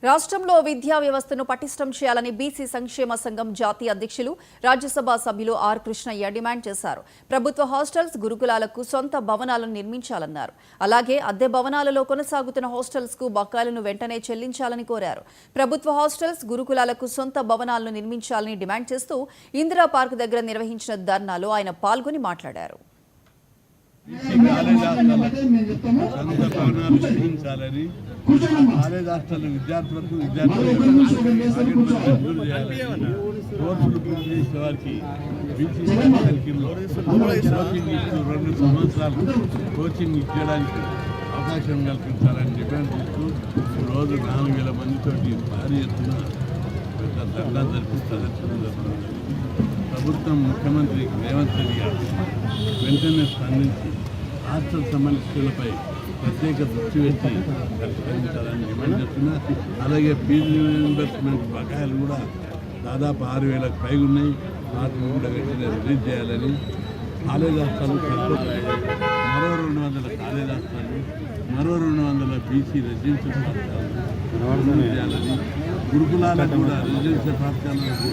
రాష్ట్రంలో విద్యా వ్యవస్థను పటిష్టం చేయాలని బీసీ సంక్షేమ సంఘం జాతీయ అధ్యక్షులు రాజ్యసభ సభ్యులు ఆర్ కృష్ణయ్య డిమాండ్ చేశారు. ప్రభుత్వ హాస్టల్స్, గురుకులాలకు సొంత భవనాలను నిర్మించాలన్నారు. అలాగే అద్దె భవనాలలో కొనసాగుతున్న హాస్టల్స్ కు బకాయిలను వెంటనే చెల్లించాలని కోరారు. ప్రభుత్వ హాస్టల్స్, గురుకులాలకు సొంత భవనాలను నిర్మించాలని డిమాండ్ చేస్తూ ఇందిరా పార్క్ దగ్గర నిర్వహించిన ధర్నాలో ఆయన పాల్గొని మాట్లాడారు. కాలేజ్ హాస్టల్ విద్యార్థులకు కోర్సులు పూర్తి చేసిన వారికి కోచింగ్ ఇస్తూ 2 సంవత్సరాలు కోచింగ్ ఇచ్చడానికి అవకాశం కల్పించాలని డిమాండ్ చేస్తూ రోజు 4,000 మందితో భారీ ఎత్తున పెద్ద ధర్నా జరిపిస్తారని ప్రభుత్వం ముఖ్యమంత్రి రేవంత్ రెడ్డి గారు వెంటనే స్పందించి హాస్టల్ సమస్యలపై ప్రత్యేక దృష్టి పెట్టి పరిష్కరించాలని డిమాండ్ చేస్తున్నా. అలాగే ఫీజు రీయింబర్స్మెంట్ బకాయిలు కూడా దాదాపు 6,000కు పైగా ఉన్నాయి. వాటిని కూడా వెంటనే రిలీజ్ చేయాలని, కాలేజ్ హాస్టల్ సరిపోతాయి, మరో 200 కాలేజ్ హాస్టల్, మరో 200 బీసీ రెసిడెన్షియల్ పాఠశాలలు చేయాలని, గురుకులాలకు కూడా రెసిడెన్షియల్ పాఠశాలకు